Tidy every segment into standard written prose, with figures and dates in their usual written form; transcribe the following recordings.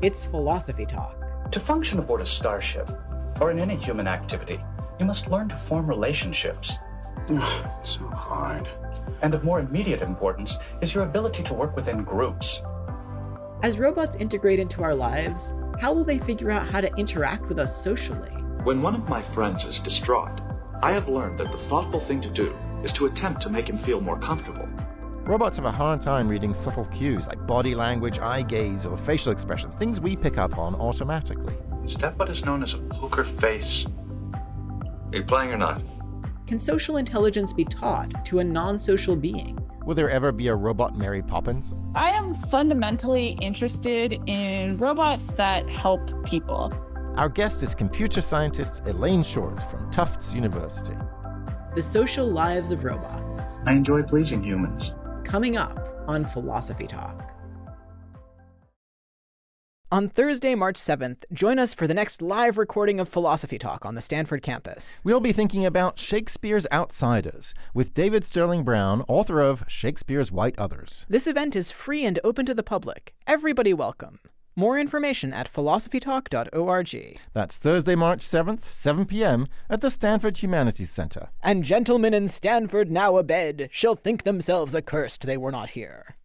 It's Philosophy Talk. To function aboard a starship, or in any human activity, you must learn to form relationships. So hard. And of more immediate importance is your ability to work within groups. As robots integrate into our lives, how will they figure out how to interact with us socially? When one of my friends is distraught, I have learned that the thoughtful thing to do is to attempt to make him feel more comfortable. Robots have a hard time reading subtle cues like body language, eye gaze, or facial expression, things we pick up on automatically. Is that what is known as a poker face? Are you playing or not? Can social intelligence be taught to a non-social being? Will there ever be a robot Mary Poppins? I am fundamentally interested in robots that help people. Our guest is computer scientist Elaine Short from Tufts University. The Social Lives of Robots. I enjoy pleasing humans. Coming up on Philosophy Talk. On Thursday, March 7th, join us for the next live recording of Philosophy Talk on the Stanford campus. We'll be thinking about Shakespeare's Outsiders with David Sterling Brown, author of Shakespeare's White Others. This event is free and open to the public. Everybody welcome. More information at philosophytalk.org. That's Thursday, March 7th, 7 p.m. at the Stanford Humanities Center. And gentlemen in Stanford now abed shall think themselves accursed they were not here.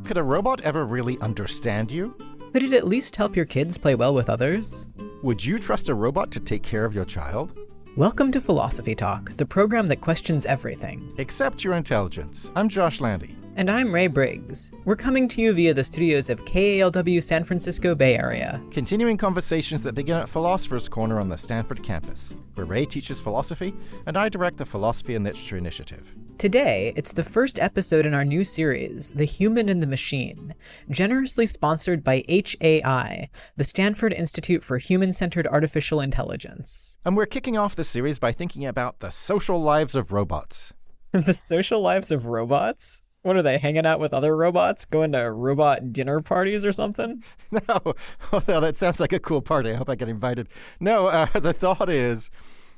Could a robot ever really understand you? Could it at least help your kids play well with others? Would you trust a robot to take care of your child? Welcome to Philosophy Talk, the program that questions everything. Except your intelligence. I'm Josh Landy. And I'm Ray Briggs. We're coming to you via the studios of KALW San Francisco Bay Area. Continuing conversations that begin at Philosopher's Corner on the Stanford campus, where Ray teaches philosophy and I direct the Philosophy and Literature Initiative. Today, it's the first episode in our new series, The Human and the Machine, generously sponsored by HAI, the Stanford Institute for Human-Centered Artificial Intelligence. And we're kicking off the series by thinking about the social lives of robots. The social lives of robots? What are they, hanging out with other robots? Going to robot dinner parties or something? No, although that sounds like a cool party. I hope I get invited. No, the thought is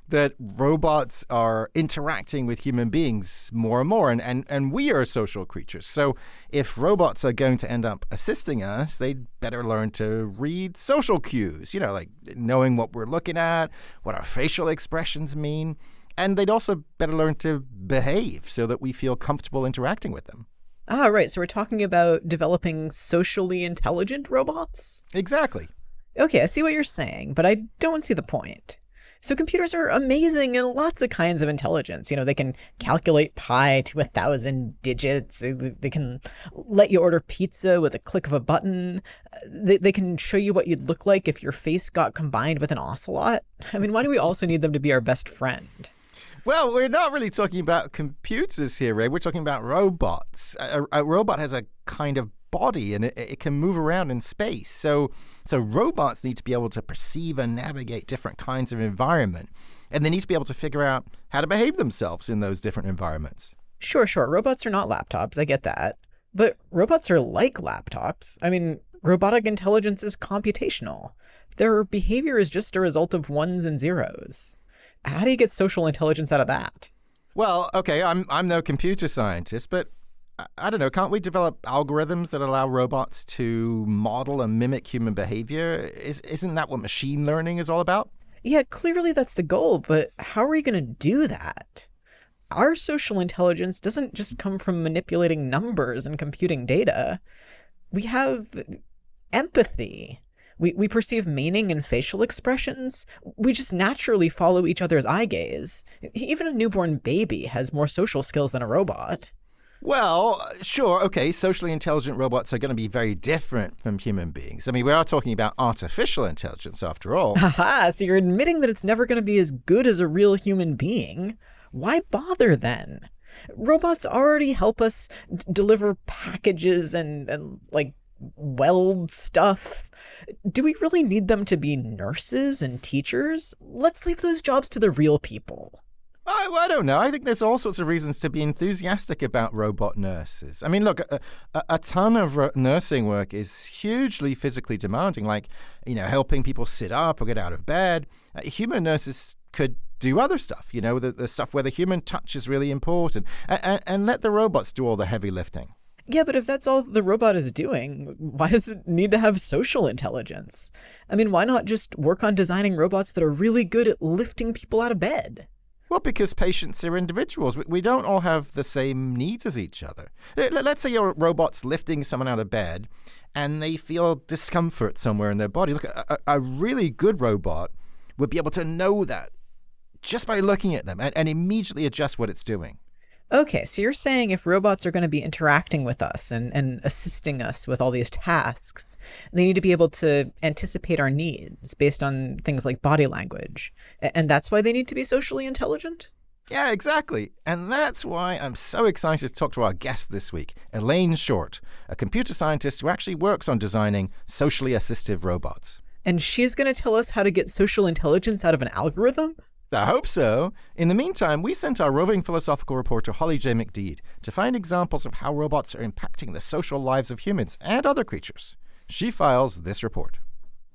that robots are interacting with human beings more and more, and we are social creatures. So if robots are going to end up assisting us, they'd better learn to read social cues, like knowing what we're looking at, what our facial expressions mean. And they'd also better learn to behave so that we feel comfortable interacting with them. Ah, right. So we're talking about developing socially intelligent robots? Exactly. Okay, I see what you're saying, but I don't see the point. So computers are amazing in lots of kinds of intelligence. They can calculate pi to 1,000 digits. They can let you order pizza with a click of a button. They can show you what you'd look like if your face got combined with an ocelot. I mean, why do we also need them to be our best friend? Well, we're not really talking about computers here, Ray. We're talking about robots. A robot has a kind of body, and it can move around in space. So robots need to be able to perceive and navigate different kinds of environment, and they need to be able to figure out how to behave themselves in those different environments. Sure. Robots are not laptops. I get that. But robots are like laptops. I mean, robotic intelligence is computational. Their behavior is just a result of ones and zeros. How do you get social intelligence out of that? Well, okay, I'm no computer scientist, but I don't know, can't we develop algorithms that allow robots to model and mimic human behavior? Isn't that what machine learning is all about? Yeah, clearly that's the goal, but how are we going to do that? Our social intelligence doesn't just come from manipulating numbers and computing data. We have empathy. We perceive meaning in facial expressions. We just naturally follow each other's eye gaze. Even a newborn baby has more social skills than a robot. Well, sure, okay, socially intelligent robots are going to be very different from human beings. I mean, we are talking about artificial intelligence after all. Haha, so you're admitting that it's never going to be as good as a real human being. Why bother then? Robots already help us deliver packages and weld stuff. Do we really need them to be nurses and teachers? Let's leave those jobs to the real people. I don't know. I think there's all sorts of reasons to be enthusiastic about robot nurses. I mean, look, a ton of nursing work is hugely physically demanding, like, helping people sit up or get out of bed. Human nurses could do other stuff, the stuff where the human touch is really important, and let the robots do all the heavy lifting. Yeah, but if that's all the robot is doing, why does it need to have social intelligence? I mean, why not just work on designing robots that are really good at lifting people out of bed? Well, because patients are individuals. We don't all have the same needs as each other. Let's say your robot's lifting someone out of bed and they feel discomfort somewhere in their body. Look, a really good robot would be able to know that just by looking at them and immediately adjust what it's doing. Okay, so you're saying if robots are going to be interacting with us and assisting us with all these tasks, they need to be able to anticipate our needs based on things like body language. And that's why they need to be socially intelligent? Yeah, exactly. And that's why I'm so excited to talk to our guest this week, Elaine Short, a computer scientist who actually works on designing socially assistive robots. And she's going to tell us how to get social intelligence out of an algorithm? I hope so. In the meantime, we sent our roving philosophical reporter Holly J. McDeed to find examples of how robots are impacting the social lives of humans and other creatures. She files this report.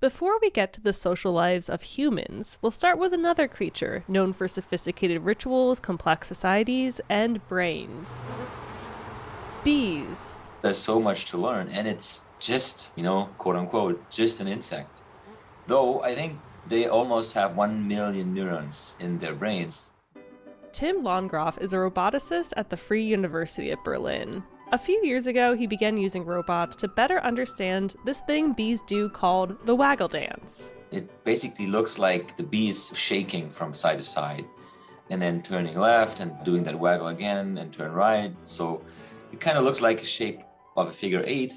Before we get to the social lives of humans, we'll start with another creature known for sophisticated rituals, complex societies, and brains. Bees. There's so much to learn, and it's just, quote unquote, just an insect. Though I think they almost have 1 million neurons in their brains. Tim Landgraf is a roboticist at the Free University of Berlin. A few years ago, he began using robots to better understand this thing bees do called the waggle dance. It basically looks like the bees shaking from side to side and then turning left and doing that waggle again and turn right. So it kind of looks like a shape of a figure 8.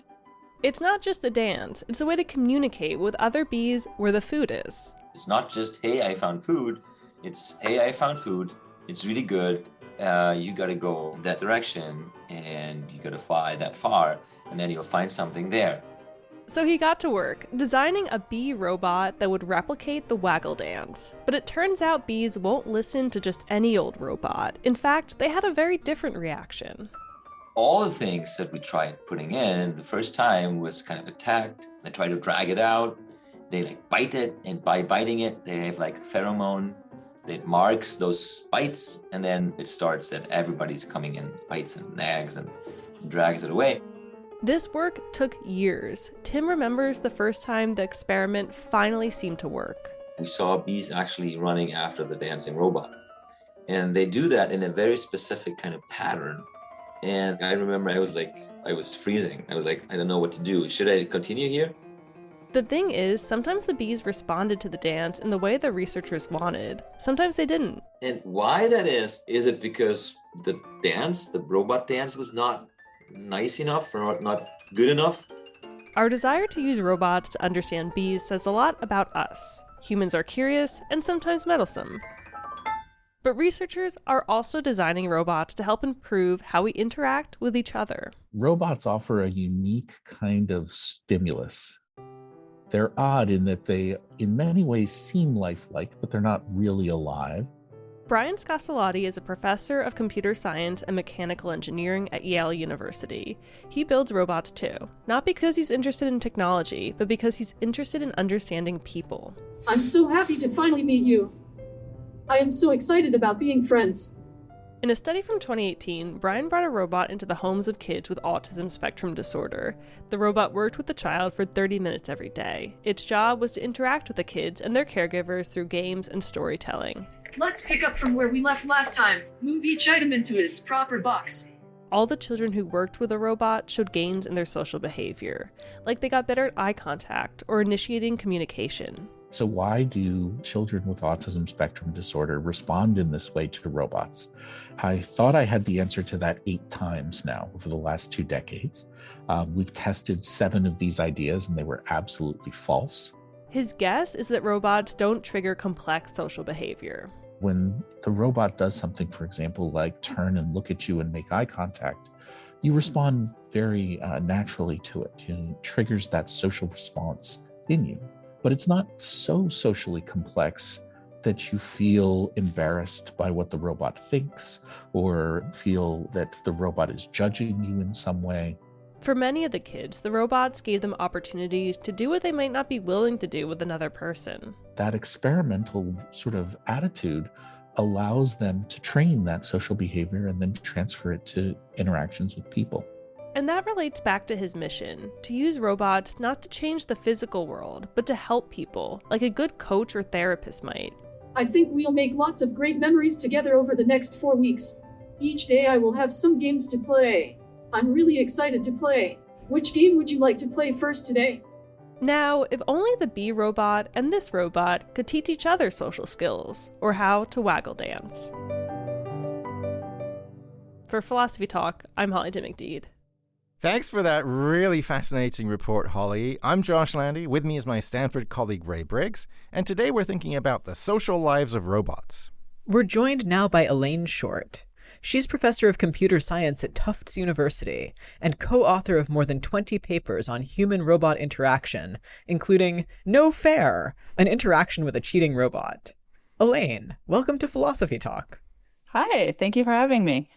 It's not just a dance, it's a way to communicate with other bees where the food is. It's not just, hey, I found food. It's, hey, I found food. It's really good. You got to go that direction and you got to fly that far and then you'll find something there. So he got to work, designing a bee robot that would replicate the waggle dance. But it turns out bees won't listen to just any old robot. In fact, they had a very different reaction. All the things that we tried putting in the first time was kind of attacked. They tried to drag it out. They bite it, and by biting it, they have pheromone that marks those bites, and then it starts that everybody's coming in, bites and nags and drags it away. This work took years. Tim remembers the first time the experiment finally seemed to work. We saw bees actually running after the dancing robot, and they do that in a very specific kind of pattern. And I remember I was freezing. I was like, I don't know what to do. Should I continue here? The thing is, sometimes the bees responded to the dance in the way the researchers wanted. Sometimes they didn't. And why that is it because the robot dance was not nice enough or not good enough? Our desire to use robots to understand bees says a lot about us. Humans are curious and sometimes meddlesome. But researchers are also designing robots to help improve how we interact with each other. Robots offer a unique kind of stimulus. They're odd in that they, in many ways, seem lifelike, but they're not really alive. Brian Scassalotti is a professor of computer science and mechanical engineering at Yale University. He builds robots too, not because he's interested in technology, but because he's interested in understanding people. I'm so happy to finally meet you. I am so excited about being friends. In a study from 2018, Brian brought a robot into the homes of kids with autism spectrum disorder. The robot worked with the child for 30 minutes every day. Its job was to interact with the kids and their caregivers through games and storytelling. Let's pick up from where we left last time. Move each item into its proper box. All the children who worked with a robot showed gains in their social behavior, like they got better at eye contact or initiating communication. So why do children with autism spectrum disorder respond in this way to robots? I thought I had the answer to that 8 times now over the last 2 decades. We've tested 7 of these ideas and they were absolutely false. His guess is that robots don't trigger complex social behavior. When the robot does something, for example, like turn and look at you and make eye contact, you respond very naturally to it. It triggers that social response in you. But it's not so socially complex that you feel embarrassed by what the robot thinks or feel that the robot is judging you in some way. For many of the kids, the robots gave them opportunities to do what they might not be willing to do with another person. That experimental sort of attitude allows them to train that social behavior and then transfer it to interactions with people. And that relates back to his mission, to use robots not to change the physical world, but to help people, like a good coach or therapist might. I think we'll make lots of great memories together over the next 4 weeks. Each day I will have some games to play. I'm really excited to play. Which game would you like to play first today? Now, if only the bee robot and this robot could teach each other social skills, or how to waggle dance. For Philosophy Talk, I'm Holly McDeed. Thanks for that really fascinating report, Holly. I'm Josh Landy. With me is my Stanford colleague, Ray Briggs. And today we're thinking about the social lives of robots. We're joined now by Elaine Short. She's professor of computer science at Tufts University and co-author of more than 20 papers on human-robot interaction, including No Fair, an interaction with a cheating robot. Elaine, welcome to Philosophy Talk. Hi, thank you for having me.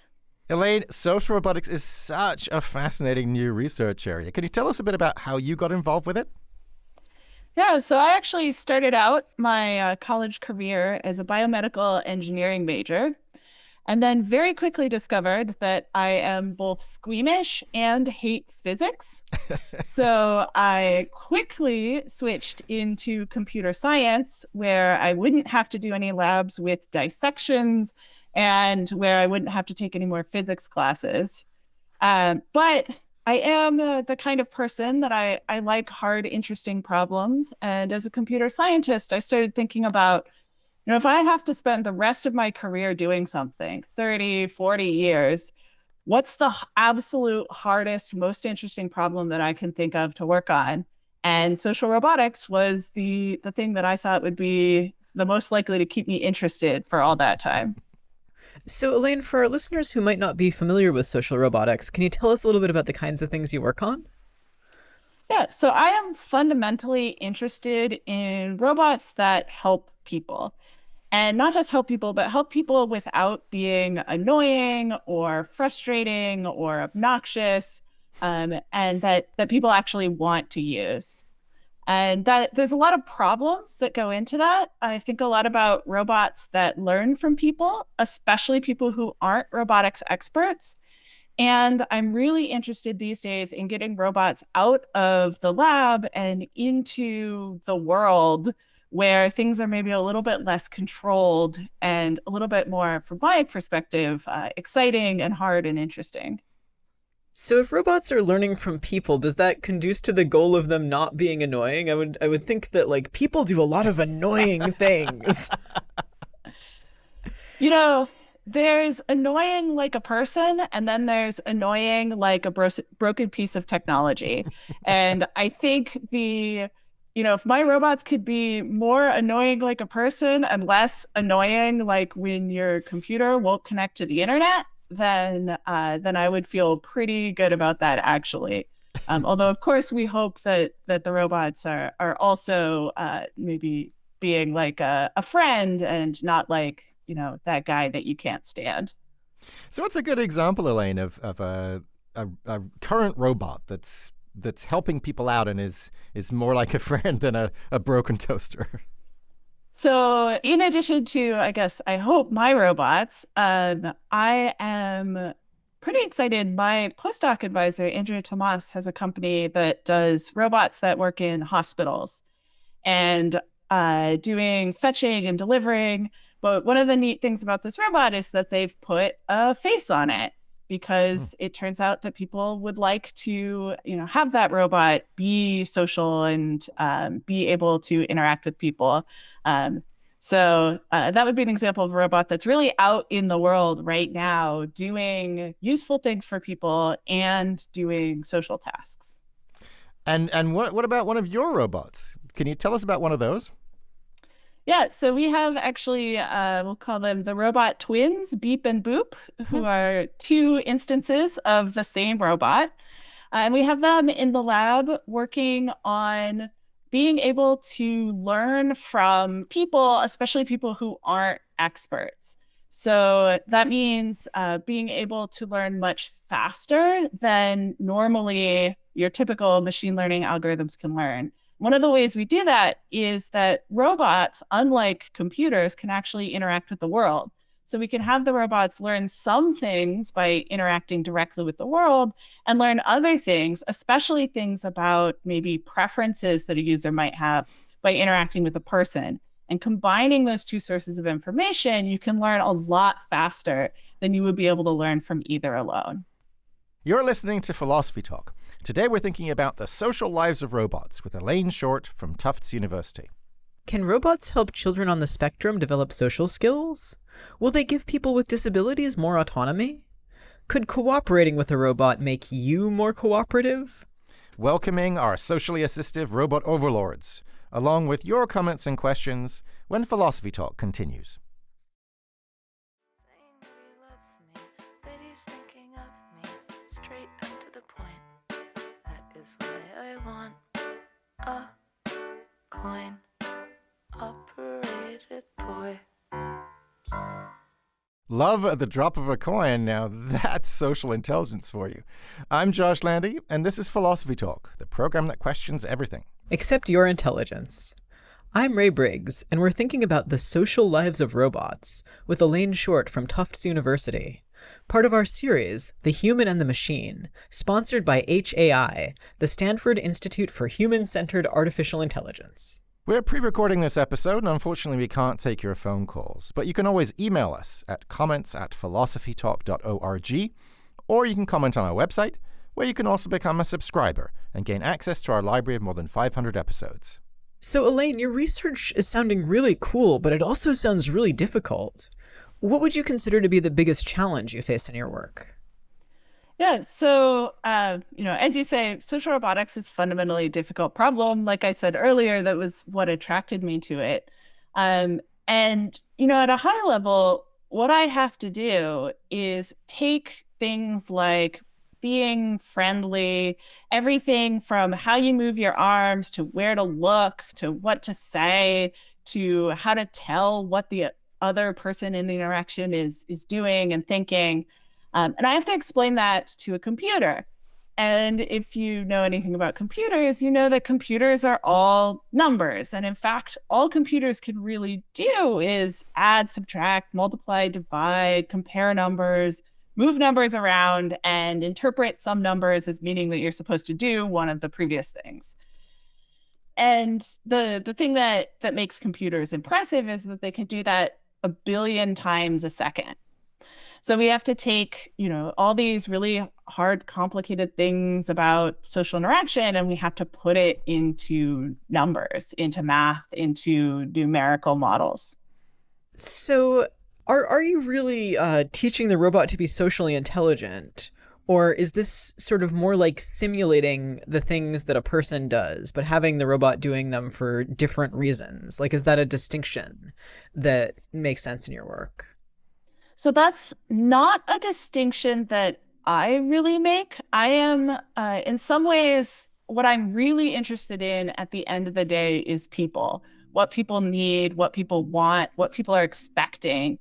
Elaine, social robotics is such a fascinating new research area. Can you tell us a bit about how you got involved with it? Yeah, so I actually started out my college career as a biomedical engineering major, and then very quickly discovered that I am both squeamish and hate physics. So I quickly switched into computer science, where I wouldn't have to do any labs with dissections and where I wouldn't have to take any more physics classes. But I am the kind of person that I like hard, interesting problems. And as a computer scientist, I started thinking about, if I have to spend the rest of my career doing something, 30, 40 years, what's the absolute hardest, most interesting problem that I can think of to work on? And social robotics was the thing that I thought would be the most likely to keep me interested for all that time. So, Elaine, for our listeners who might not be familiar with social robotics, can you tell us a little bit about the kinds of things you work on? Yeah, so I am fundamentally interested in robots that help people. And not just help people, but help people without being annoying or frustrating or obnoxious, and that people actually want to use. And that there's a lot of problems that go into that. I think a lot about robots that learn from people, especially people who aren't robotics experts. And I'm really interested these days in getting robots out of the lab and into the world where things are maybe a little bit less controlled and a little bit more, from my perspective, exciting and hard and interesting. So if robots are learning from people, does that conduce to the goal of them not being annoying? I would think that people do a lot of annoying things. There's annoying like a person, and then there's annoying like a broken piece of technology. And I think if my robots could be more annoying like a person and less annoying like when your computer won't connect to the internet, then I would feel pretty good about that, actually. Although, of course, we hope that the robots are also maybe being like a friend and not like, that guy that you can't stand. So what's a good example, Elaine, of a current robot that's helping people out and is more like a friend than a broken toaster? So in addition to, I hope, my robots, I am pretty excited. My postdoc advisor, Andrea Tomas, has a company that does robots that work in hospitals and doing fetching and delivering. But one of the neat things about this robot is that they've put a face on it, because it turns out that people would like to, have that robot be social and be able to interact with people. So that would be an example of a robot that's really out in the world right now, doing useful things for people and doing social tasks. And what about one of your robots? Can you tell us about one of those? Yeah, so we have actually, we'll call them the robot twins, Beep and Boop, who are two instances of the same robot. And we have them in the lab working on being able to learn from people, especially people who aren't experts. So that means being able to learn much faster than normally your typical machine learning algorithms can learn. one of the ways we do that is that robots, unlike computers, can actually interact with the world. So we can have the robots learn some things by interacting directly with the world and learn other things, especially things about maybe preferences that a user might have by interacting with a person. And combining those two sources of information, you can learn a lot faster than you would be able to learn from either alone. You're listening to Philosophy Talk. Today we're thinking about the social lives of robots with Elaine Short from Tufts University. Can robots help children on the spectrum develop social skills? Will they give people with disabilities more autonomy? Could cooperating with a robot make you more cooperative? Welcoming our socially assistive robot overlords, along with your comments and questions when Philosophy Talk continues. Love at the drop of a coin. Now that's social intelligence for you. I'm Josh Landy, and this is Philosophy Talk, the program that questions everything. Except your intelligence. I'm Ray Briggs, and we're thinking about the social lives of robots with Elaine Short from Tufts University. Part of our series, The Human and the Machine, sponsored by HAI, the Stanford Institute for Human-Centered Artificial Intelligence. We're pre-recording this episode, and unfortunately we can't take your phone calls, but you can always email us at comments@philosophytalk.org, or you can comment on our website, where you can also become a subscriber and gain access to our library of more than 500 episodes. So Elaine, your research is sounding really cool, but it also sounds really difficult. What would you consider to be the biggest challenge you face in your work? Yeah, so, as you say, social robotics is fundamentally a difficult problem. Like I said earlier, that was what attracted me to it. At a high level, what I have to do is take things like being friendly, everything from how you move your arms to where to look, to what to say, to how to tell what the other person in the interaction is doing and thinking. And I have to explain that to a computer. And if you know anything about computers, you know that computers are all numbers. And in fact, all computers can really do is add, subtract, multiply, divide, compare numbers, move numbers around, and interpret some numbers as meaning that you're supposed to do one of the previous things. And the thing that makes computers impressive is that they can do that 1 billion times a second. So we have to take, all these really hard, complicated things about social interaction, and we have to put it into numbers, into math, into numerical models. So are you really teaching the robot to be socially intelligent? Or is this sort of more like simulating the things that a person does, but having the robot doing them for different reasons? Like, is that a distinction that makes sense in your work? So that's not a distinction that I really make. I am, in some ways, what I'm really interested in at the end of the day is people, what people need, what people want, what people are expecting.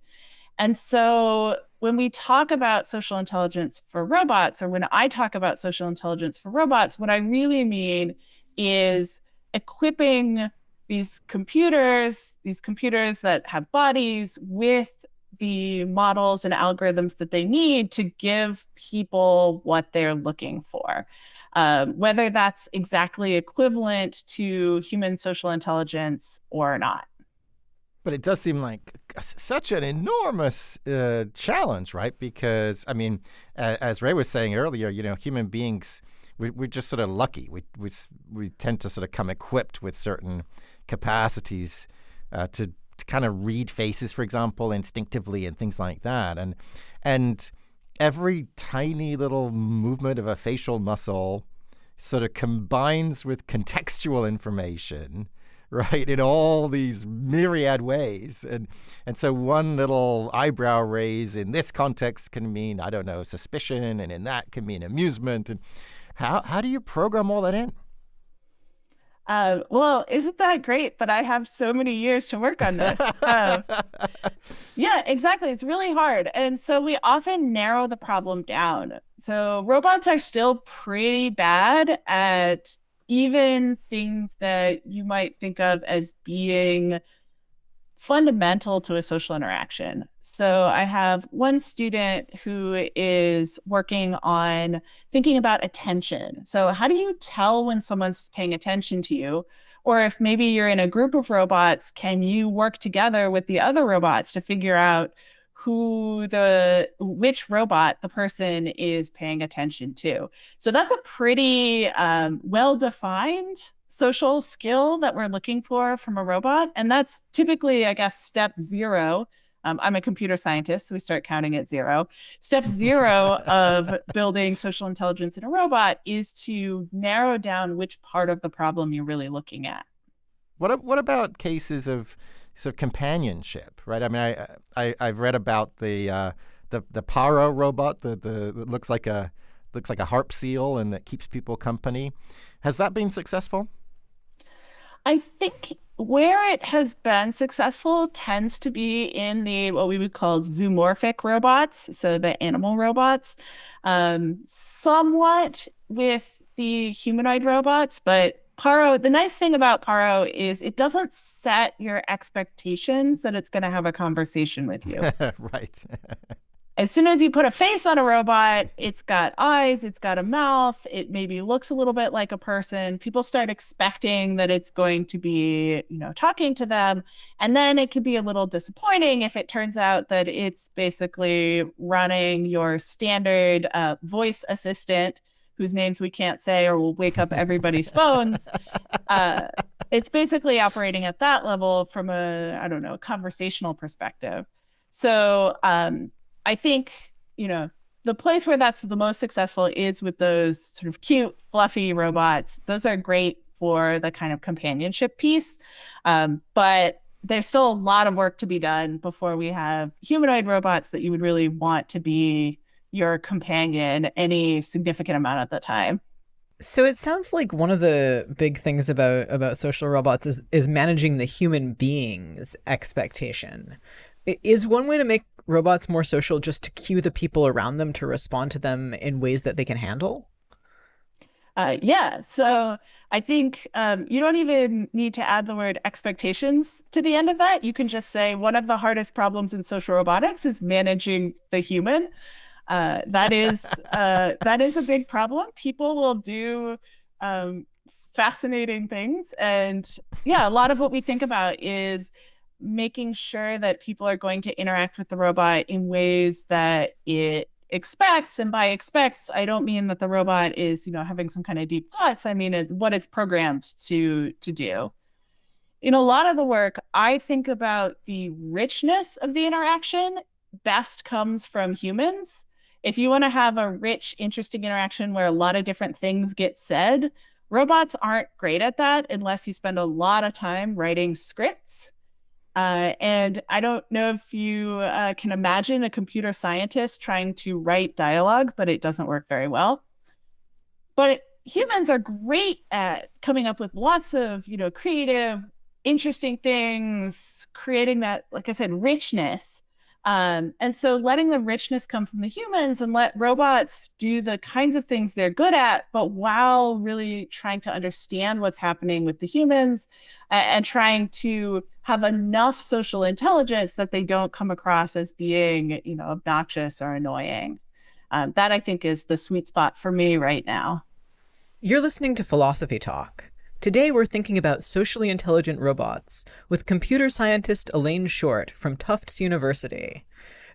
And so when we talk about social intelligence for robots, or when I talk about social intelligence for robots, what I really mean is equipping these computers that have bodies, with the models and algorithms that they need to give people what they're looking for, whether that's exactly equivalent to human social intelligence or not. But it does seem like such an enormous challenge, right? Because, as Ray was saying earlier, human beings, we're just sort of lucky. We tend to sort of come equipped with certain capacities to kind of read faces, for example, instinctively and things like that. And every tiny little movement of a facial muscle sort of combines with contextual information, right, in all these myriad ways. And so one little eyebrow raise in this context can mean, I don't know, suspicion, and in that can mean amusement. And how do you program all that in? Well, isn't that great that I have so many years to work on this? Yeah, exactly. It's really hard. And so we often narrow the problem down. So robots are still pretty bad at even things that you might think of as being fundamental to a social interaction. So I have one student who is working on thinking about attention. So how do you tell when someone's paying attention to you? Or if maybe you're in a group of robots, can you work together with the other robots to figure out which robot the person is paying attention to? So that's a pretty well-defined social skill that we're looking for from a robot. And that's typically, I guess, step zero. I'm a computer scientist, so we start counting at zero. Step zero of building social intelligence in a robot is to narrow down which part of the problem you're really looking at. What about cases of sort of companionship, right? I mean, I've read about the Paro robot, that looks like a harp seal and that keeps people company. Has that been successful? I think where it has been successful tends to be in what we would call zoomorphic robots, so the animal robots, somewhat with the humanoid robots. But Paro, the nice thing about Paro is it doesn't set your expectations that it's going to have a conversation with you. Right. As soon as you put a face on a robot, it's got eyes, it's got a mouth, it maybe looks a little bit like a person. People start expecting that it's going to be, talking to them. And then it could be a little disappointing if it turns out that it's basically running your standard voice assistant, whose names we can't say or will wake up everybody's phones. It's basically operating at that level from a conversational perspective. So, I think, the place where that's the most successful is with those sort of cute, fluffy robots. Those are great for the kind of companionship piece. But there's still a lot of work to be done before we have humanoid robots that you would really want to be your companion any significant amount of the time. So it sounds like one of the big things about social robots is managing the human being's expectation. Is one way to make robots more social just to cue the people around them to respond to them in ways that they can handle? Yeah. So I think you don't even need to add the word expectations to the end of that. You can just say one of the hardest problems in social robotics is managing the human. That is a big problem. People will do fascinating things. And yeah, a lot of what we think about is making sure that people are going to interact with the robot in ways that it expects. And by expects, I don't mean that the robot is, having some kind of deep thoughts. I mean, what it's programmed to do. In a lot of the work, I think about the richness of the interaction best comes from humans. If you want to have a rich, interesting interaction where a lot of different things get said, robots aren't great at that unless you spend a lot of time writing scripts. And I don't know if you can imagine a computer scientist trying to write dialogue, but it doesn't work very well. But humans are great at coming up with lots of, creative, interesting things, creating that, like I said, richness. And so letting the richness come from the humans and let robots do the kinds of things they're good at, but while really trying to understand what's happening with the humans and trying to have enough social intelligence that they don't come across as being, obnoxious or annoying. That I think is the sweet spot for me right now. You're listening to Philosophy Talk. Today we're thinking about socially intelligent robots with computer scientist Elaine Short from Tufts University.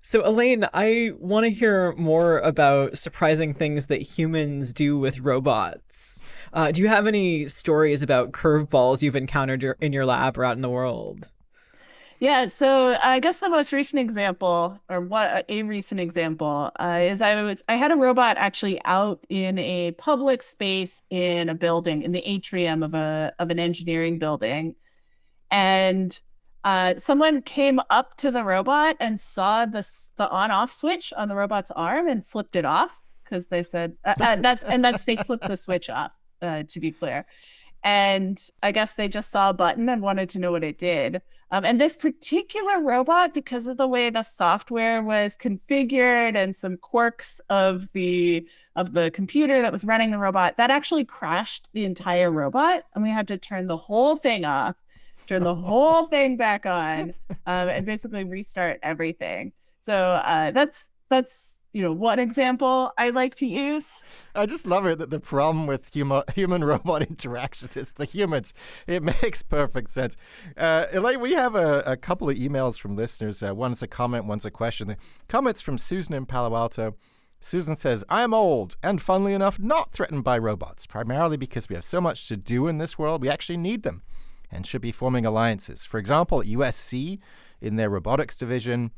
So Elaine, I want to hear more about surprising things that humans do with robots. Do you have any stories about curveballs you've encountered in your lab or out in the world? Yeah, so I guess the most recent example, or a recent example, is I had a robot actually out in a public space in a building, in the atrium of an engineering building, and someone came up to the robot and saw the on-off switch on the robot's arm and flipped it off because they said they flipped the switch off, to be clear. And I guess they just saw a button and wanted to know what it did. And this particular robot, because of the way the software was configured and some quirks of the computer that was running the robot, that actually crashed the entire robot, and we had to turn the whole thing off, turn the whole thing back on, and basically restart everything. So that's one example I like to use. I just love it that the problem with human-robot interactions is the humans. It makes perfect sense. Elaine, we have a couple of emails from listeners. One's a comment, one's a question. The comment's from Susan in Palo Alto. Susan says, I am old and, funnily enough, not threatened by robots, primarily because we have so much to do in this world, we actually need them and should be forming alliances. For example, at USC, in their robotics division,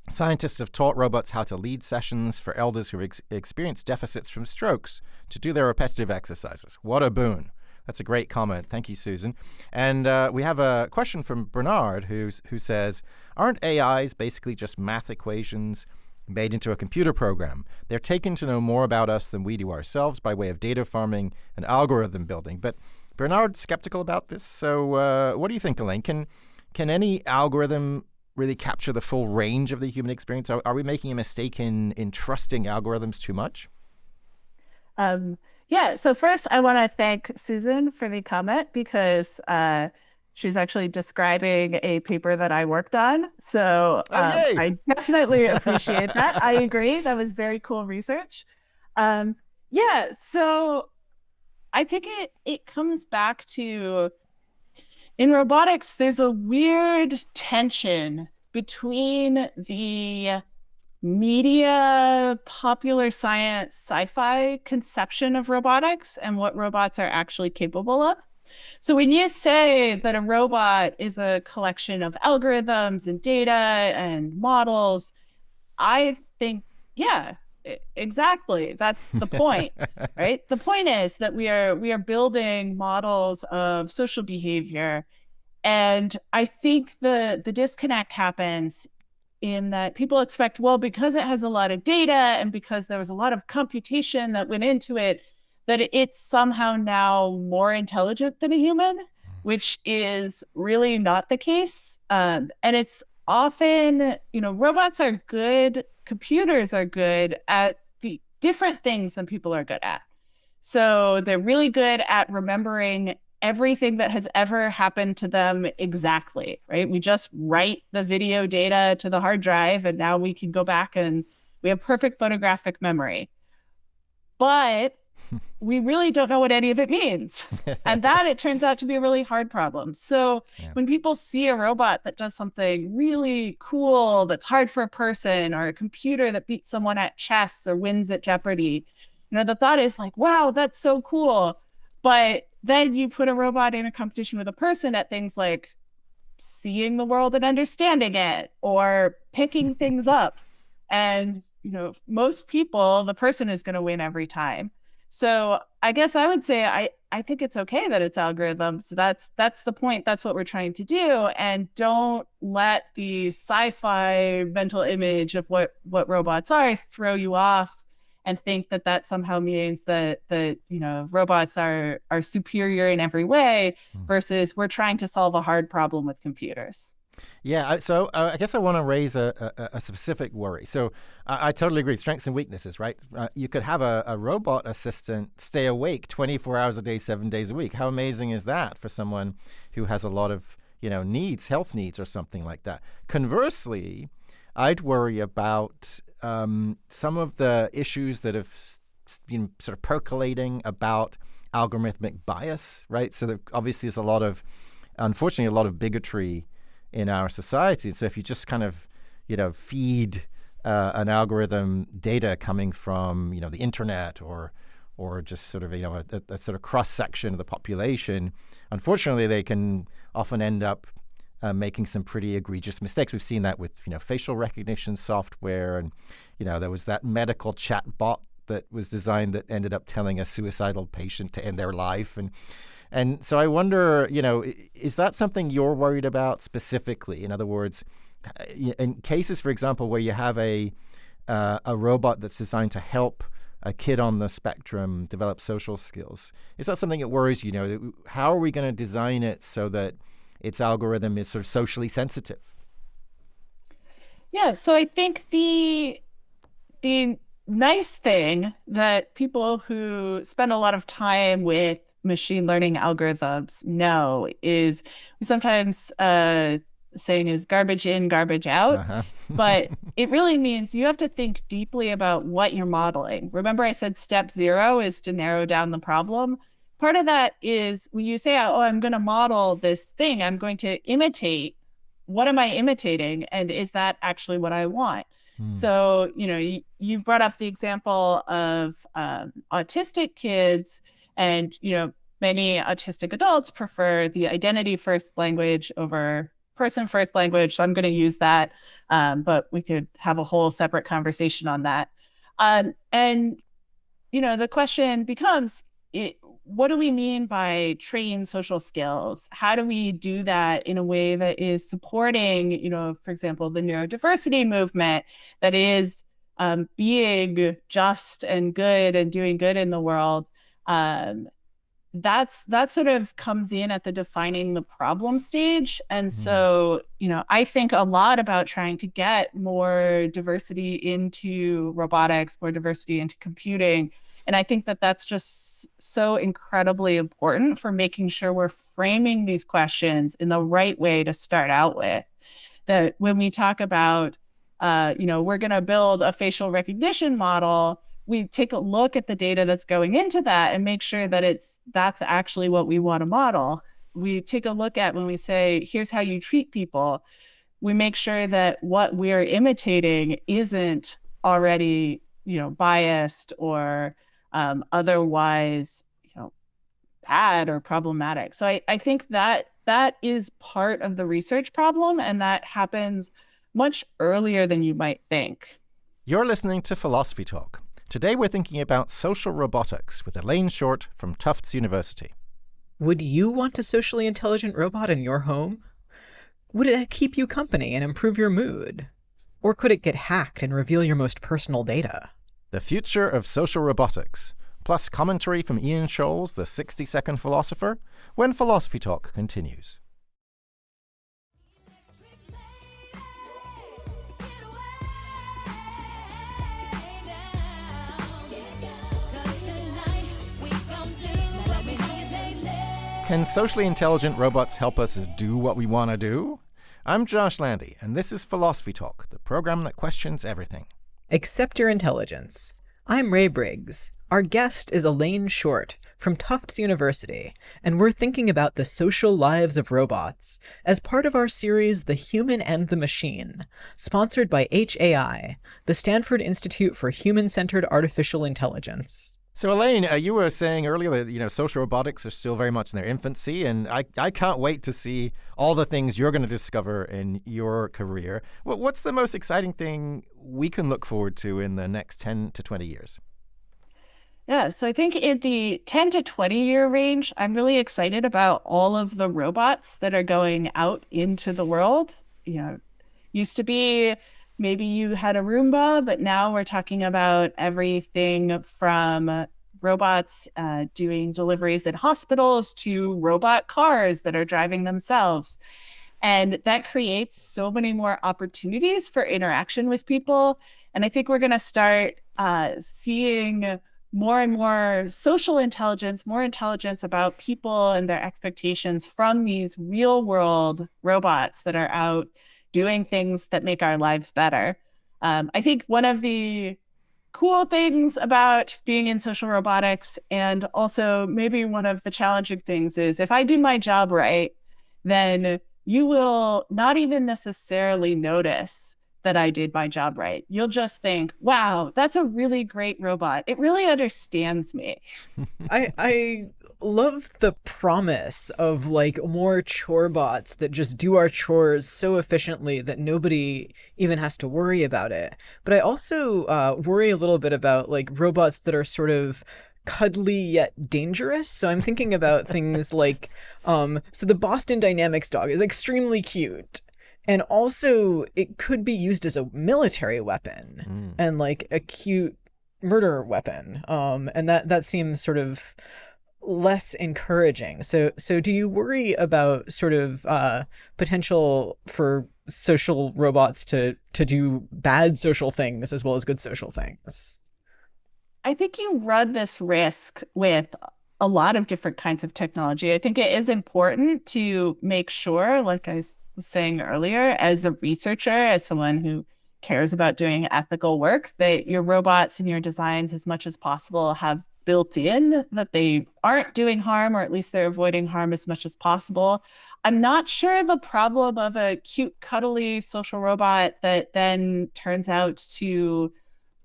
scientists have taught robots how to lead sessions for elders who experience deficits from strokes to do their repetitive exercises. What a boon. That's a great comment. Thank you, Susan. And we have a question from Bernard who says, aren't AIs basically just math equations made into a computer program? They're taken to know more about us than we do ourselves by way of data farming and algorithm building. But Bernard's skeptical about this. So what do you think, Elaine? Can any algorithm really capture the full range of the human experience? Are we making a mistake in trusting algorithms too much? Yeah. So first, I want to thank Susan for the comment because she's actually describing a paper that I worked on. So I definitely appreciate that. I agree. That was very cool research. Yeah. So I think it comes back to, in robotics, there's a weird tension between the media, popular science, sci-fi conception of robotics and what robots are actually capable of. So when you say that a robot is a collection of algorithms and data and models, I think, yeah, exactly. That's the point, right? The point is that we are building models of social behavior. And I think the disconnect happens in that people expect, well, because it has a lot of data and because there was a lot of computation that went into it, that it's somehow now more intelligent than a human, which is really not the case. And it's often, robots are good, computers are good at the different things than people are good at. So they're really good at remembering everything that has ever happened to them exactly, right? We just write the video data to the hard drive and now we can go back and we have perfect photographic memory. But we really don't know what any of it means. And that, it turns out to be a really hard problem. So when people see a robot that does something really cool, that's hard for a person, or a computer that beats someone at chess or wins at Jeopardy, the thought is like, wow, that's so cool. But then you put a robot in a competition with a person at things like seeing the world and understanding it, or picking things up. And, most people, the person is going to win every time. So I guess I would say I think it's okay that it's algorithms. So that's the point. That's what we're trying to do. And don't let the sci-fi mental image of what robots are throw you off and think that somehow means that robots are superior in every way, versus we're trying to solve a hard problem with computers. Yeah, so I guess I want to raise a specific worry. So I totally agree. Strengths and weaknesses, right? You could have a robot assistant stay awake 24 hours a day, 7 days a week. How amazing is that for someone who has a lot of, needs, health needs or something like that? Conversely, I'd worry about some of the issues that have been sort of percolating about algorithmic bias, right? So there obviously is unfortunately, a lot of bigotry in our society. So if you just kind of, feed an algorithm data coming from, the internet or just sort of, a sort of cross section of the population, unfortunately, they can often end up making some pretty egregious mistakes. We've seen that with, facial recognition software, and, there was that medical chat bot that was designed that ended up telling a suicidal patient to end their life. And so I wonder, is that something you're worried about specifically? In other words, in cases, for example, where you have a robot that's designed to help a kid on the spectrum develop social skills, is that something that worries you? How are we going to design it so that its algorithm is sort of socially sensitive? Yeah, so I think the nice thing that people who spend a lot of time with machine learning algorithms know is we sometimes saying is garbage in, garbage out. But it really means you have to think deeply about what you're modeling. Remember, I said step 0 is to narrow down the problem. Part of that is when you say, oh, I'm going to model this thing, I'm going to imitate. What am I imitating? And is that actually what I want? So, you brought up the example of autistic kids, and, many autistic adults prefer the identity first language over person first language. So I'm going to use that. But we could have a whole separate conversation on that. And, the question becomes, what do we mean by train social skills? How do we do that in a way that is supporting, for example, the neurodiversity movement, that is being just and good and doing good in the world? That sort of comes in at the defining the problem stage. And so, I think a lot about trying to get more diversity into robotics, more diversity into computing. And I think that that's just so incredibly important for making sure we're framing these questions in the right way to start out with. That when we talk about, we're going to build a facial recognition model, we take a look at the data that's going into that and make sure that that's actually what we want to model. We take a look at when we say, here's how you treat people, we make sure that what we're imitating isn't already, biased or otherwise, bad or problematic. So I think that is part of the research problem, and that happens much earlier than you might think. You're listening to Philosophy Talk. Today we're thinking about social robotics with Elaine Short from Tufts University. Would you want a socially intelligent robot in your home? Would it keep you company and improve your mood? Or could it get hacked and reveal your most personal data? The future of social robotics, plus commentary from Ian Scholes, the 60-second philosopher, when Philosophy Talk continues. Can socially intelligent robots help us do what we want to do? I'm Josh Landy, and this is Philosophy Talk, the program that questions everything. Accept your intelligence. I'm Ray Briggs. Our guest is Elaine Short from Tufts University, and we're thinking about the social lives of robots as part of our series The Human and the Machine, sponsored by HAI, the Stanford Institute for Human-Centered Artificial Intelligence. So, Elaine, you were saying earlier that, social robotics are still very much in their infancy, and I can't wait to see all the things you're going to discover in your career. What's the most exciting thing we can look forward to in the next 10 to 20 years? Yeah, so I think in the 10 to 20 year range, I'm really excited about all of the robots that are going out into the world. Used to be maybe you had a Roomba, but now we're talking about everything from robots doing deliveries in hospitals to robot cars that are driving themselves. And that creates so many more opportunities for interaction with people. And I think we're going to start seeing more and more social intelligence, more intelligence about people and their expectations from these real world robots that are out doing things that make our lives better. I think one of the cool things about being in social robotics, and also maybe one of the challenging things, is if I do my job right, then you will not even necessarily notice that I did my job right. You'll just think, wow, that's a really great robot. It really understands me. I love the promise of more chore bots that just do our chores so efficiently that nobody even has to worry about it. But I also worry a little bit about robots that are sort of cuddly yet dangerous. So I'm thinking about things like, so the Boston Dynamics dog is extremely cute. And also it could be used as a military weapon and a cute murder weapon. And that seems sort of less encouraging. So do you worry about sort of potential for social robots to do bad social things as well as good social things? I think you run this risk with a lot of different kinds of technology. I think it is important to make sure, like I was saying earlier, as a researcher, as someone who cares about doing ethical work, that your robots and your designs, as much as possible, have built in that they aren't doing harm, or at least they're avoiding harm as much as possible. I'm not sure the problem of a cute, cuddly social robot that then turns out to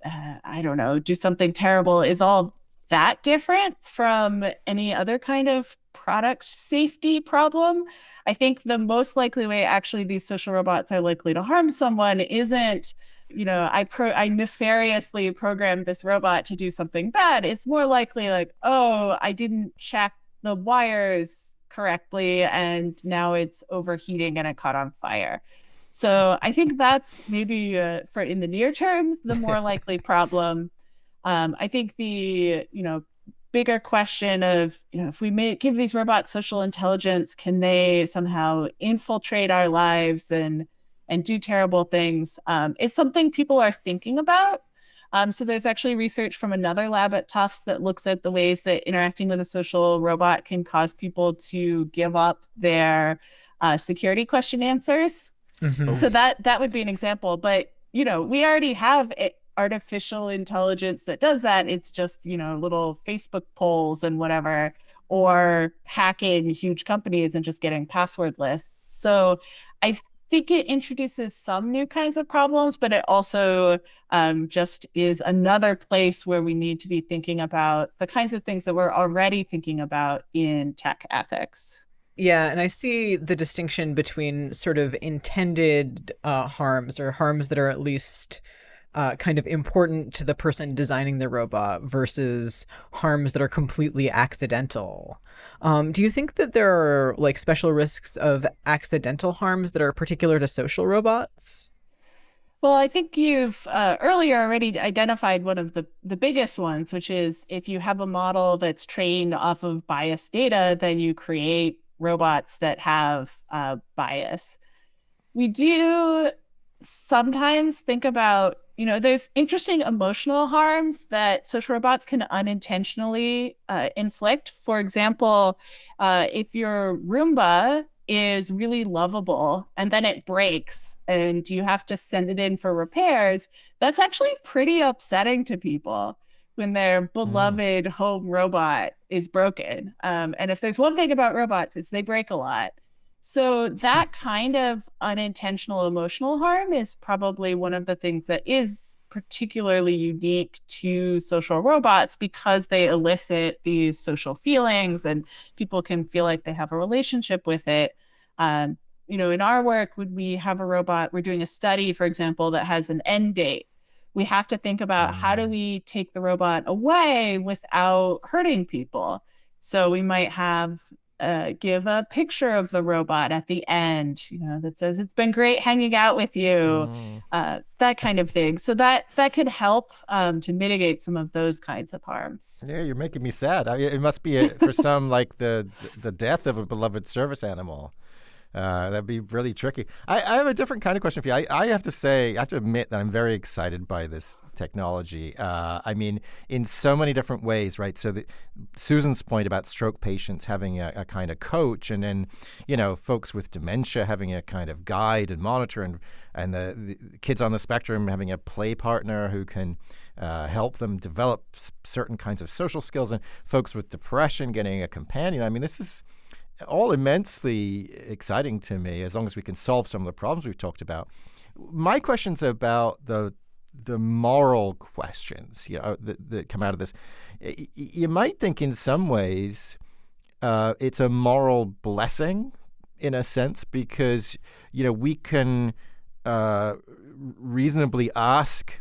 I don't know, do something terrible is all that different from any other kind of product safety problem. I think the most likely way actually these social robots are likely to harm someone isn't, I nefariously programmed this robot to do something bad. It's more likely like, oh, I didn't check the wires correctly and now it's overheating and it caught on fire. So I think that's maybe for in the near term, the more likely problem. I think the, bigger question of, if we give these robots social intelligence, can they somehow infiltrate our lives and do terrible things? It's something people are thinking about. So there's actually research from another lab at Tufts that looks at the ways that interacting with a social robot can cause people to give up their security question answers. Mm-hmm. So that would be an example. But, we already have artificial intelligence that does that. It's just, little Facebook polls and whatever, or hacking huge companies and just getting password lists. So I think it introduces some new kinds of problems, but it also just is another place where we need to be thinking about the kinds of things that we're already thinking about in tech ethics. Yeah, and I see the distinction between sort of intended harms, or harms that are at least kind of important to the person designing the robot, versus harms that are completely accidental. Do you think that there are like special risks of accidental harms that are particular to social robots? Well, I think you've earlier already identified one of the biggest ones, which is if you have a model that's trained off of biased data, then you create robots that have bias. We do sometimes think about, there's interesting emotional harms that social robots can unintentionally inflict. For example, if your Roomba is really lovable and then it breaks and you have to send it in for repairs, that's actually pretty upsetting to people when their beloved home robot is broken. And if there's one thing about robots, it's they break a lot. So that kind of unintentional emotional harm is probably one of the things that is particularly unique to social robots, because they elicit these social feelings and people can feel like they have a relationship with it. In our work, when we have a robot, we're doing a study, for example, that has an end date. We have to think about how do we take the robot away without hurting people. So we might have give a picture of the robot at the end, that says, "It's been great hanging out with you," that kind of thing. So that could help to mitigate some of those kinds of harms. Yeah, you're making me sad. It must be for some like the death of a beloved service animal. That'd be really tricky. I have a different kind of question for you. I have to admit that I'm very excited by this technology. I mean, in so many different ways, right? So Susan's point about stroke patients having a kind of coach, and then, folks with dementia having a kind of guide and monitor, and the kids on the spectrum having a play partner who can help them develop certain kinds of social skills, and folks with depression getting a companion. I mean, this is all immensely exciting to me, as long as we can solve some of the problems we've talked about. My question's about the moral questions, that come out of this. You might think in some ways it's a moral blessing in a sense, because we can reasonably ask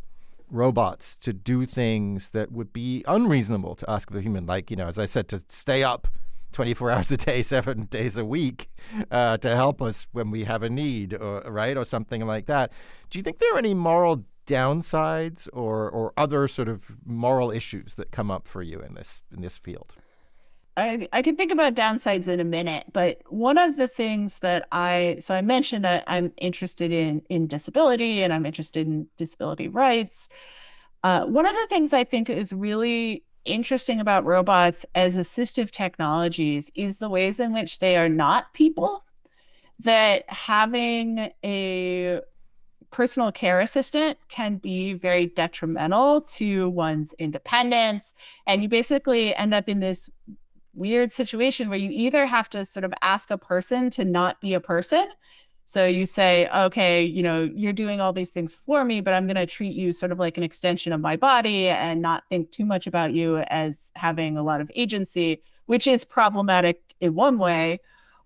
robots to do things that would be unreasonable to ask of a human, like, as I said, to stay up 24 hours a day, 7 days a week, to help us when we have a need, or something like that. Do you think there are any moral downsides or other sort of moral issues that come up for you in this field? I can think about downsides in a minute, but one of the things that I mentioned that I'm interested in disability and I'm interested in disability rights. One of the things I think is really interesting about robots as assistive technologies is the ways in which they are not people, that having a personal care assistant can be very detrimental to one's independence. And you basically end up in this weird situation where you either have to sort of ask a person to not be a person. So you say, okay, you're doing all these things for me, but I'm going to treat you sort of like an extension of my body and not think too much about you as having a lot of agency, which is problematic in one way.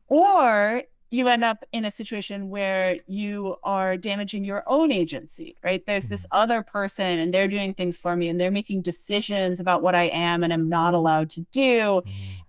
Or you end up in a situation where you are damaging your own agency, right? There's this other person and they're doing things for me and they're making decisions about what I am and am not allowed to do.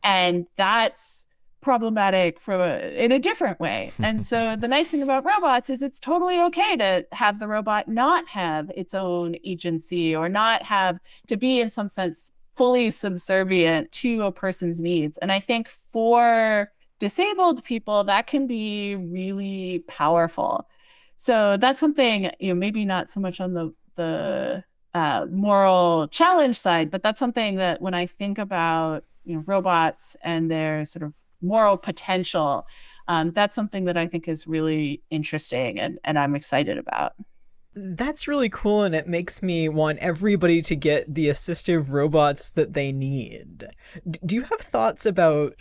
And that's problematic in a different way. And so the nice thing about robots is it's totally okay to have the robot not have its own agency or not have to be, in some sense, fully subservient to a person's needs. And I think for disabled people, that can be really powerful. So that's something, maybe not so much on the moral challenge side, but that's something that when I think about, robots and their sort of moral potential, that's something that I think is really interesting and I'm excited about. That's really cool, and it makes me want everybody to get the assistive robots that they need. Do you have thoughts about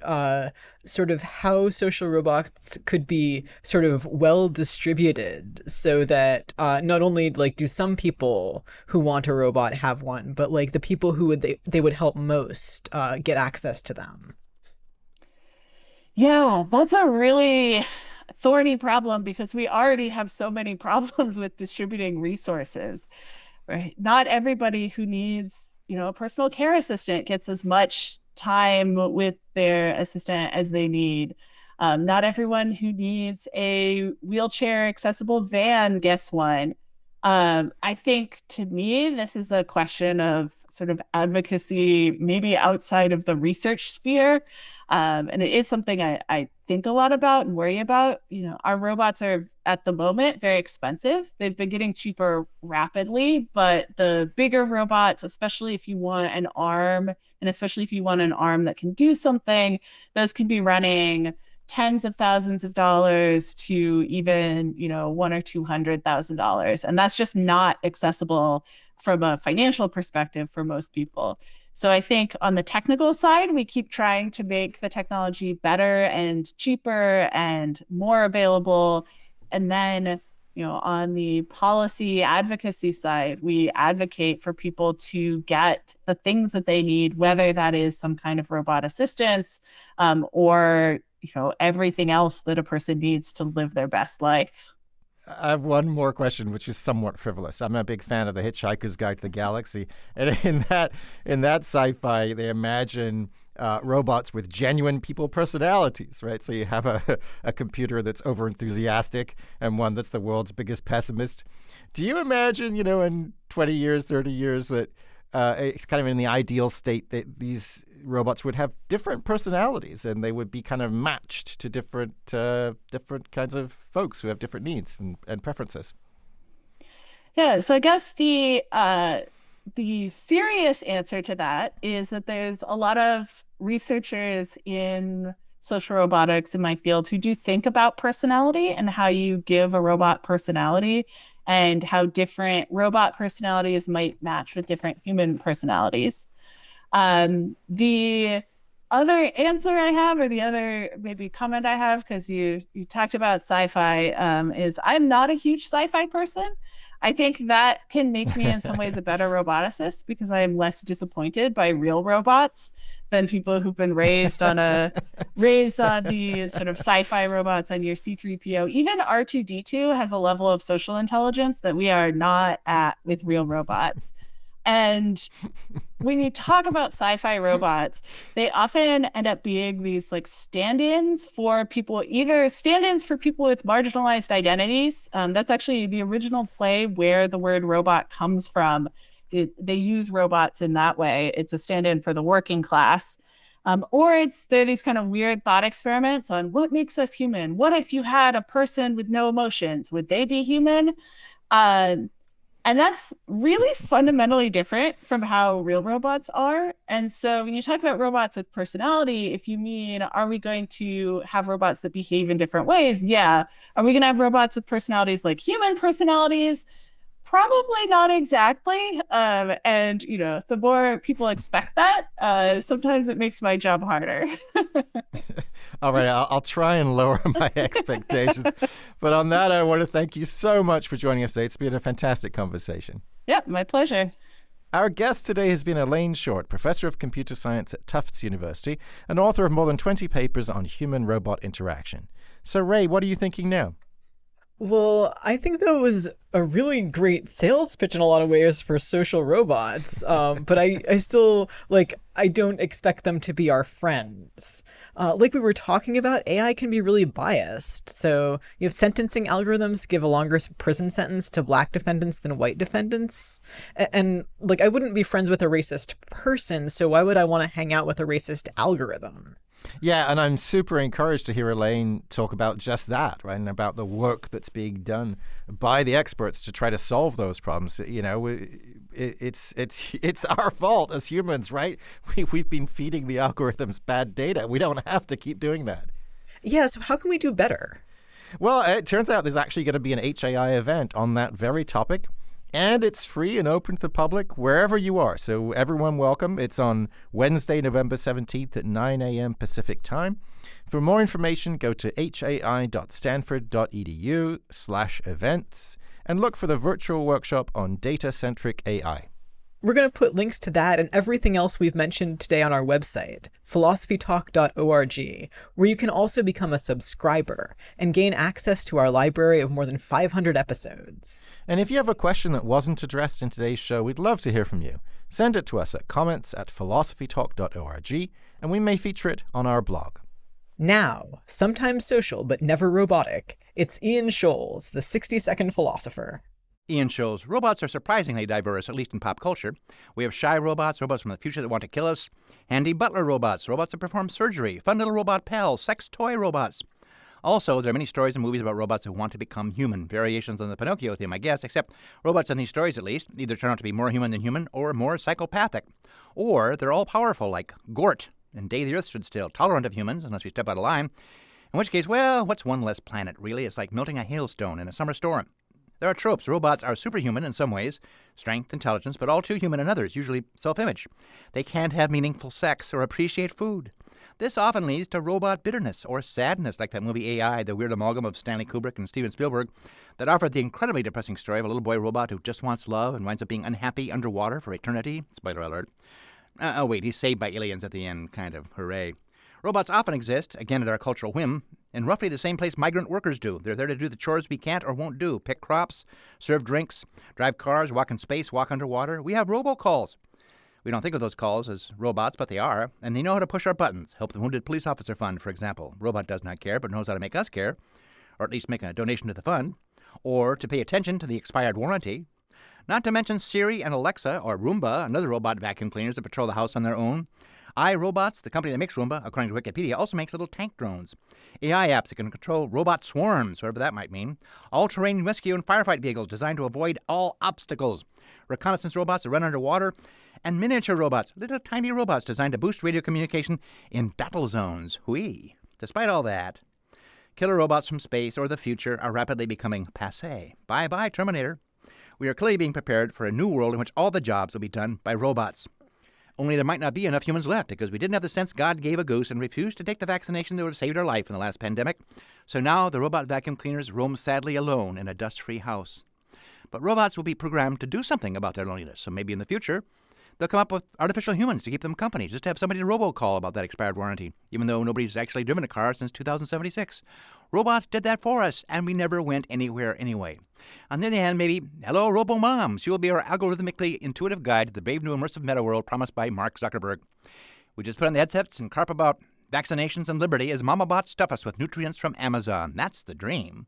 sort of how social robots could be sort of well distributed so that not only like do some people who want a robot have one, but like the people who they would help most get access to them? Yeah, that's a really thorny problem because we already have so many problems with distributing resources, right? Not everybody who needs, a personal care assistant gets as much time with their assistant as they need. Not everyone who needs a wheelchair accessible van gets one. I think to me, this is a question of sort of advocacy, maybe outside of the research sphere. And it is something I think a lot about and worry about. Our robots are at the moment very expensive. They've been getting cheaper rapidly, but the bigger robots, especially if you want an arm, and especially if you want an arm that can do something, those can be running tens of thousands of dollars to even, one or $200,000. And that's just not accessible from a financial perspective for most people. So I think on the technical side, we keep trying to make the technology better and cheaper and more available. And then, on the policy advocacy side, we advocate for people to get the things that they need, whether that is some kind of robot assistance or everything else that a person needs to live their best life. I have one more question, which is somewhat frivolous. I'm a big fan of The Hitchhiker's Guide to the Galaxy, and in that sci-fi, they imagine robots with genuine people personalities, right? So you have a computer that's overenthusiastic and one that's the world's biggest pessimist. Do you imagine, in 20 years, 30 years, that it's kind of in the ideal state that these robots would have different personalities and they would be kind of matched to different kinds of folks who have different needs and preferences? Yeah, so I guess the serious answer to that is that there's a lot of researchers in social robotics in my field who do think about personality and how you give a robot personality and how different robot personalities might match with different human personalities. The other answer I have, or the other maybe comment I have, because you talked about sci-fi, is I'm not a huge sci-fi person. I think that can make me in some ways a better roboticist because I am less disappointed by real robots than people who've been raised on the sort of sci-fi robots on your C-3PO. Even R2-D2 has a level of social intelligence that we are not at with real robots. And when you talk about sci-fi robots, they often end up being these like stand-ins for people, either stand-ins for people with marginalized identities. That's actually the original play where the word robot comes from. They use robots in that way. It's a stand-in for the working class. Or there are these kind of weird thought experiments on what makes us human. What if you had a person with no emotions? Would they be human? And that's really fundamentally different from how real robots are. And so when you talk about robots with personality, if you mean, are we going to have robots that behave in different ways? Yeah. Are we going to have robots with personalities like human personalities? Probably not exactly. And, the more people expect that, sometimes it makes my job harder. All right, I'll try and lower my expectations. But on that, I want to thank you so much for joining us today. It's been a fantastic conversation. Yeah, my pleasure. Our guest today has been Elaine Short, professor of computer science at Tufts University and author of more than 20 papers on human-robot interaction. So, Ray, what are you thinking now? Well, I think that was a really great sales pitch in a lot of ways for social robots. But I still, I don't expect them to be our friends. Like we were talking about, AI can be really biased. So you have sentencing algorithms give a longer prison sentence to black defendants than white defendants. And I wouldn't be friends with a racist person, so why would I want to hang out with a racist algorithm? Yeah, and I'm super encouraged to hear Elaine talk about just that, right, and about the work that's being done by the experts to try to solve those problems. It's our fault as humans, right? We've been feeding the algorithms bad data. We don't have to keep doing that. Yeah, so how can we do better? Well, it turns out there's actually going to be an HAI event on that very topic. And it's free and open to the public wherever you are. So everyone welcome. It's on Wednesday, November 17th at 9 a.m. Pacific time. For more information, go to hai.stanford.edu/events and look for the virtual workshop on data-centric AI. We're going to put links to that and everything else we've mentioned today on our website, philosophytalk.org, where you can also become a subscriber and gain access to our library of more than 500 episodes. And if you have a question that wasn't addressed in today's show, we'd love to hear from you. Send it to us at comments@philosophytalk.org, and we may feature it on our blog. Now, sometimes social but never robotic, it's Ian Scholes, the 60-second philosopher. Ian Scholes. Robots are surprisingly diverse, at least in pop culture. We have shy robots, robots from the future that want to kill us, handy butler robots, robots that perform surgery, fun little robot pals, sex toy robots. Also, there are many stories and movies about robots who want to become human, variations on the Pinocchio theme, I guess, except robots in these stories, at least, either turn out to be more human than human or more psychopathic. Or they're all powerful, like Gort and Day the Earth Stood Still, tolerant of humans, unless we step out of line. In which case, well, what's one less planet, really? It's like melting a hailstone in a summer storm. There are tropes. Robots are superhuman in some ways, strength, intelligence, but all too human in others, usually self-image. They can't have meaningful sex or appreciate food. This often leads to robot bitterness or sadness, like that movie AI, the weird amalgam of Stanley Kubrick and Steven Spielberg, that offered the incredibly depressing story of a little boy robot who just wants love and winds up being unhappy underwater for eternity. Spoiler alert. Wait, he's saved by aliens at the end, kind of. Hooray. Robots often exist, again at our cultural whim, in roughly the same place migrant workers do. They're there to do the chores we can't or won't do. Pick crops, serve drinks, drive cars, walk in space, walk underwater. We have robocalls. We don't think of those calls as robots, but they are, and they know how to push our buttons. Help the Wounded Police Officer Fund, for example. Robot does not care, but knows how to make us care, or at least make a donation to the fund, or to pay attention to the expired warranty. Not to mention Siri and Alexa, or Roomba, another robot vacuum cleaners that patrol the house on their own. iRobots, the company that makes Roomba, according to Wikipedia, also makes little tank drones. AI apps that can control robot swarms, whatever that might mean. All-terrain rescue and firefight vehicles designed to avoid all obstacles. Reconnaissance robots that run underwater. And miniature robots, little tiny robots designed to boost radio communication in battle zones. Whee! Despite all that, killer robots from space or the future are rapidly becoming passé. Bye-bye, Terminator. We are clearly being prepared for a new world in which all the jobs will be done by robots. Only there might not be enough humans left because we didn't have the sense God gave a goose and refused to take the vaccination that would have saved our life in the last pandemic. So now the robot vacuum cleaners roam sadly alone in a dust-free house. But robots will be programmed to do something about their loneliness. So maybe in the future, they'll come up with artificial humans to keep them company, just to have somebody to robocall about that expired warranty, even though nobody's actually driven a car since 2076. Robots did that for us, and we never went anywhere anyway. On the other hand, maybe, hello, Robo-Mom. She will be our algorithmically intuitive guide to the brave new immersive meta world promised by Mark Zuckerberg. We just put on the headsets and carp about vaccinations and liberty as Mama Bots stuff us with nutrients from Amazon. That's the dream.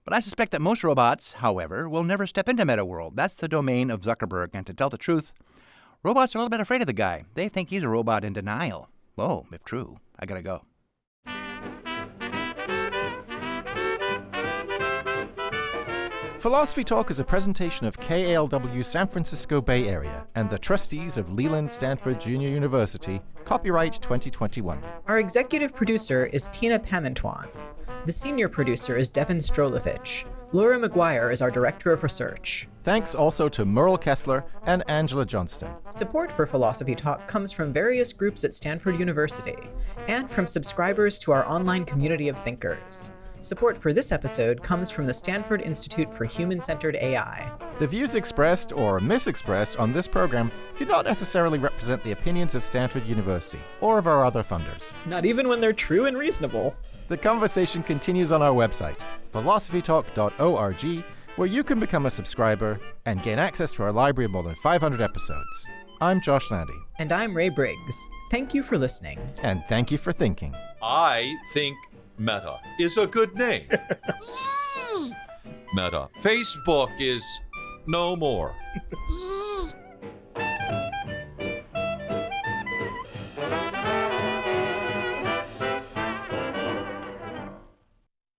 But I suspect that most robots, however, will never step into meta world. That's the domain of Zuckerberg, and to tell the truth, robots are a little bit afraid of the guy. They think he's a robot in denial. Oh, if true, I gotta go. Philosophy Talk is a presentation of KALW San Francisco Bay Area and the trustees of Leland Stanford Junior University, copyright 2021. Our executive producer is Tina Pamantuan. The senior producer is Devin Strolovich. Laura McGuire is our director of research. Thanks also to Merle Kessler and Angela Johnston. Support for Philosophy Talk comes from various groups at Stanford University and from subscribers to our online community of thinkers. Support for this episode comes from the Stanford Institute for Human-Centered AI. The views expressed or misexpressed on this program do not necessarily represent the opinions of Stanford University or of our other funders. Not even when they're true and reasonable. The conversation continues on our website, philosophytalk.org, where you can become a subscriber and gain access to our library of more than 500 episodes. I'm Josh Landy. And I'm Ray Briggs. Thank you for listening. And thank you for thinking. I think Meta is a good name. Meta. Facebook is no more.